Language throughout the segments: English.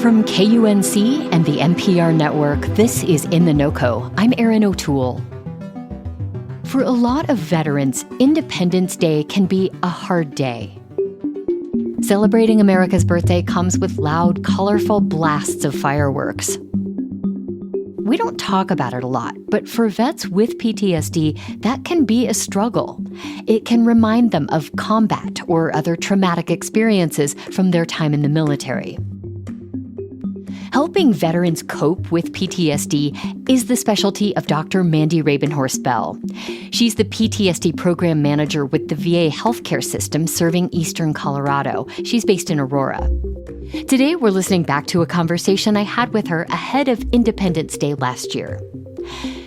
From KUNC and the NPR network, this is In The NoCo. I'm Erin O'Toole. For a lot of veterans, Independence Day can be a hard day. Celebrating America's birthday comes with loud, colorful blasts of fireworks. We don't talk about it a lot, but for vets with PTSD, that can be a struggle. It can remind them of combat or other traumatic experiences from their time in the military. Helping veterans cope with PTSD is the specialty of Dr. Mandy Rabenhorst-Bell. She's the PTSD program manager with the VA healthcare system serving Eastern Colorado. She's based in Aurora. Today, we're listening back to a conversation I had with her ahead of Independence Day last year.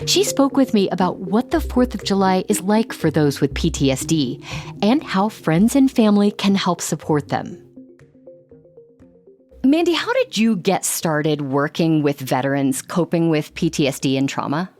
She spoke with me about what the 4th of July is like for those with PTSD and how friends and family can help support them. Mandy, how did you get started working with veterans coping with PTSD and trauma?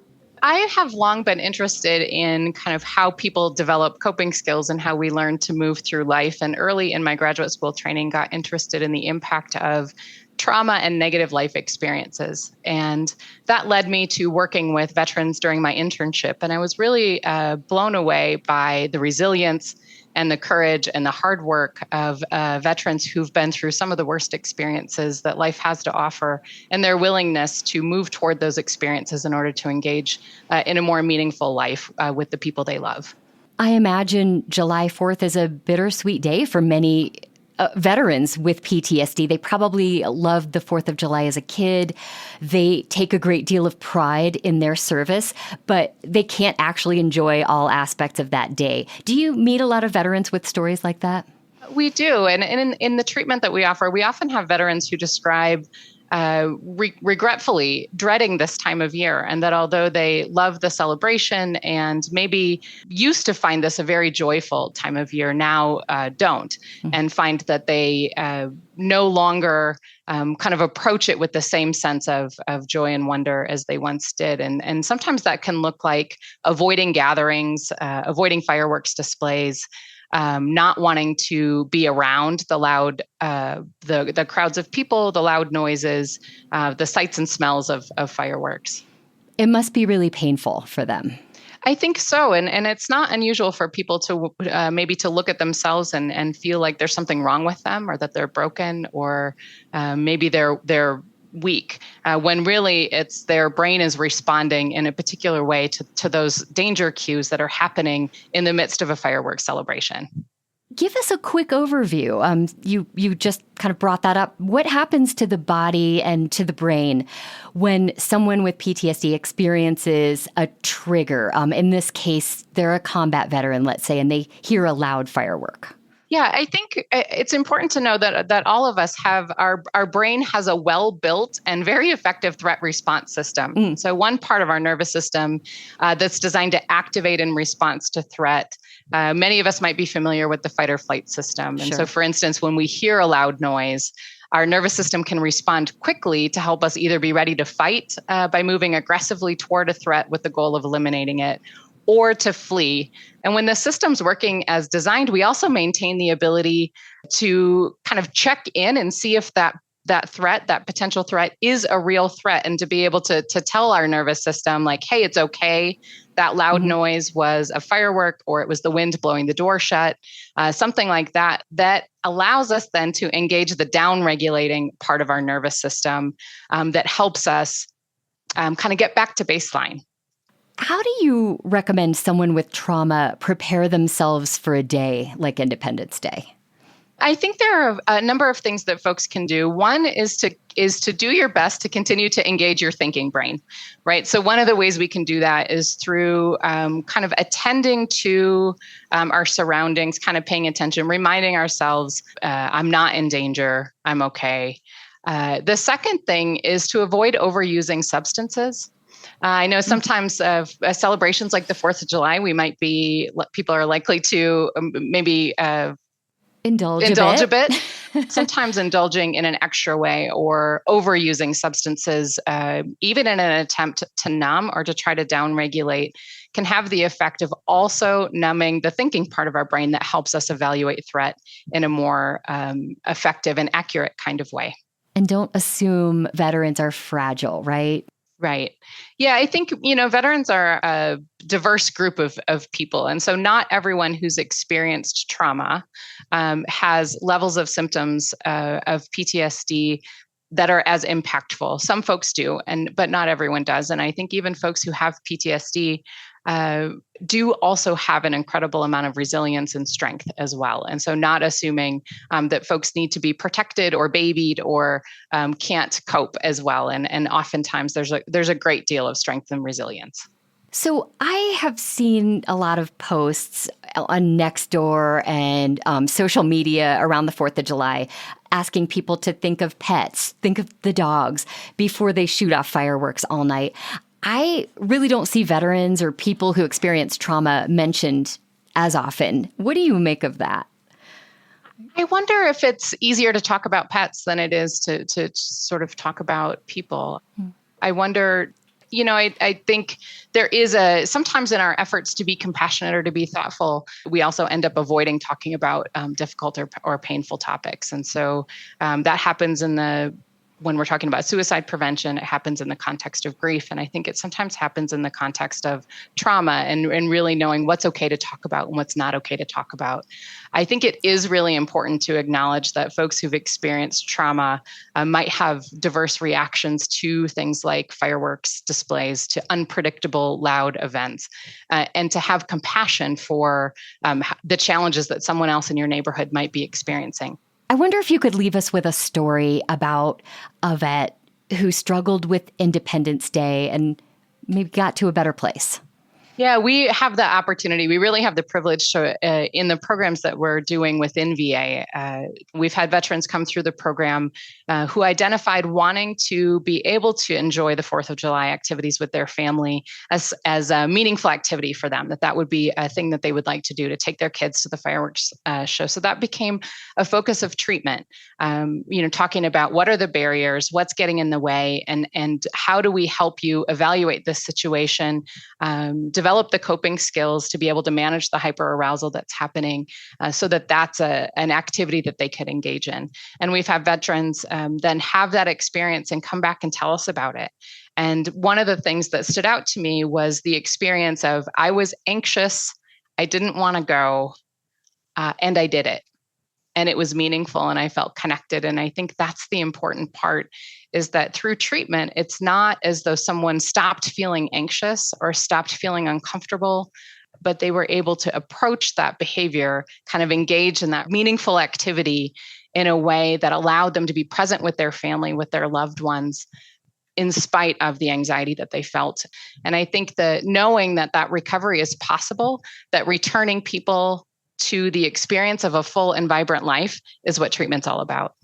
I have long been interested in kind of how people develop coping skills and how we learn to move through life. And early in my graduate school training, got interested in the impact of trauma and negative life experiences. And that led me to working with veterans during my internship. And I was really blown away by the resilience and the courage and the hard work of veterans who've been through some of the worst experiences that life has to offer, and their willingness to move toward those experiences in order to engage in a more meaningful life with the people they love. I imagine July 4th is a bittersweet day for many veterans with PTSD. They probably loved the 4th of July as a kid. They take a great deal of pride in their service, but they can't actually enjoy all aspects of that day. Do you meet a lot of veterans with stories like that? We do. And in the treatment that we offer, we often have veterans who describe regretfully dreading this time of year, and that although they love the celebration and maybe used to find this a very joyful time of year, now don't, and find that they no longer kind of approach it with the same sense of joy and wonder as they once did. And sometimes that can look like avoiding gatherings, avoiding fireworks displays, not wanting to be around the loud, the crowds of people, the loud noises, the sights and smells of fireworks. It must be really painful for them. I think so. And it's not unusual for people to maybe to look at themselves and feel like there's something wrong with them, or that they're broken, or maybe they're weak, when really it's their brain is responding in a particular way to those danger cues that are happening in the midst of a fireworks celebration. Give us a quick overview. You just kind of brought that up. What happens to the body and to the brain when someone with PTSD experiences a trigger? In this case, they're a combat veteran, let's say, and they hear a loud firework. Yeah, I think it's important to know that all of us have our brain has a well-built and very effective threat response system. So one part of our nervous system that's designed to activate in response to threat. Many of us might be familiar with the fight or flight system. And so, for instance, when we hear a loud noise, our nervous system can respond quickly to help us either be ready to fight by moving aggressively toward a threat with the goal of eliminating it, or to flee. And when the system's working as designed, we also maintain the ability to kind of check in and see if that threat, that potential threat, is a real threat, and to be able to tell our nervous system, like, hey, it's okay. That loud noise was a firework, or it was the wind blowing the door shut, something like that, that allows us then to engage the down-regulating part of our nervous system that helps us kind of get back to baseline. How do you recommend someone with trauma prepare themselves for a day like Independence Day? I think there are a number of things that folks can do. One is to do your best to continue to engage your thinking brain, right? So one of the ways we can do that is through kind of attending to our surroundings, kind of paying attention, reminding ourselves, I'm not in danger, I'm okay. The second thing is to avoid overusing substances. I know sometimes celebrations like the 4th of July, people are likely to maybe indulge a bit. Sometimes indulging in an extra way or overusing substances, even in an attempt to numb or to try to downregulate, can have the effect of also numbing the thinking part of our brain that helps us evaluate threat in a more effective and accurate kind of way. And don't assume veterans are fragile, right? Right. Yeah, I think, veterans are a diverse group of people. And so not everyone who's experienced trauma has levels of symptoms of PTSD that are as impactful. Some folks do, but not everyone does. And I think even folks who have PTSD do also have an incredible amount of resilience and strength as well. And so not assuming that folks need to be protected or babied or can't cope as well. And oftentimes there's a great deal of strength and resilience. So I have seen a lot of posts on Nextdoor and social media around the 4th of July asking people to think of pets, think of the dogs before they shoot off fireworks all night. I really don't see veterans or people who experience trauma mentioned as often. What do you make of that? I wonder if it's easier to talk about pets than it is to sort of talk about people. I wonder, I think there is sometimes in our efforts to be compassionate or to be thoughtful, we also end up avoiding talking about difficult or painful topics. And so that happens when we're talking about suicide prevention, it happens in the context of grief. And I think it sometimes happens in the context of trauma and really knowing what's okay to talk about and what's not okay to talk about. I think it is really important to acknowledge that folks who've experienced trauma might have diverse reactions to things like fireworks displays, to unpredictable, loud events, and to have compassion for the challenges that someone else in your neighborhood might be experiencing. I wonder if you could leave us with a story about a vet who struggled with Independence Day and maybe got to a better place. Yeah, we have the opportunity. We really have the privilege to, in the programs that we're doing within VA. We've had veterans come through the program who identified wanting to be able to enjoy the 4th of July activities with their family as a meaningful activity for them, that would be a thing that they would like to do, to take their kids to the fireworks show. So that became a focus of treatment, talking about what are the barriers, what's getting in the way, and how do we help you evaluate this situation, develop the coping skills to be able to manage the hyperarousal that's happening so that's an activity that they could engage in. And we've had veterans then have that experience and come back and tell us about it. And one of the things that stood out to me was the experience of, I was anxious, I didn't want to go, and I did it. And it was meaningful and I felt connected. And I think that's the important part, is that through treatment, it's not as though someone stopped feeling anxious or stopped feeling uncomfortable, but they were able to approach that behavior, kind of engage in that meaningful activity in a way that allowed them to be present with their family, with their loved ones, in spite of the anxiety that they felt. And I think that knowing that recovery is possible, that returning people to the experience of a full and vibrant life is what treatment's all about.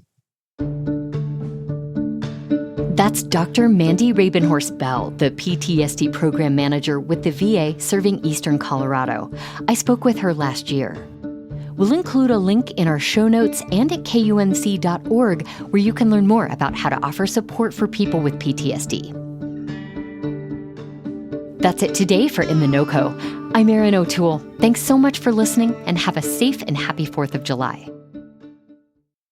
That's Dr. Mandy Rabenhorst Bell, the PTSD program manager with the VA serving Eastern Colorado. I spoke with her last year. We'll include a link in our show notes and at KUNC.org where you can learn more about how to offer support for people with PTSD. That's it today for In The NoCo. I'm Erin O'Toole. Thanks so much for listening and have a safe and happy 4th of July.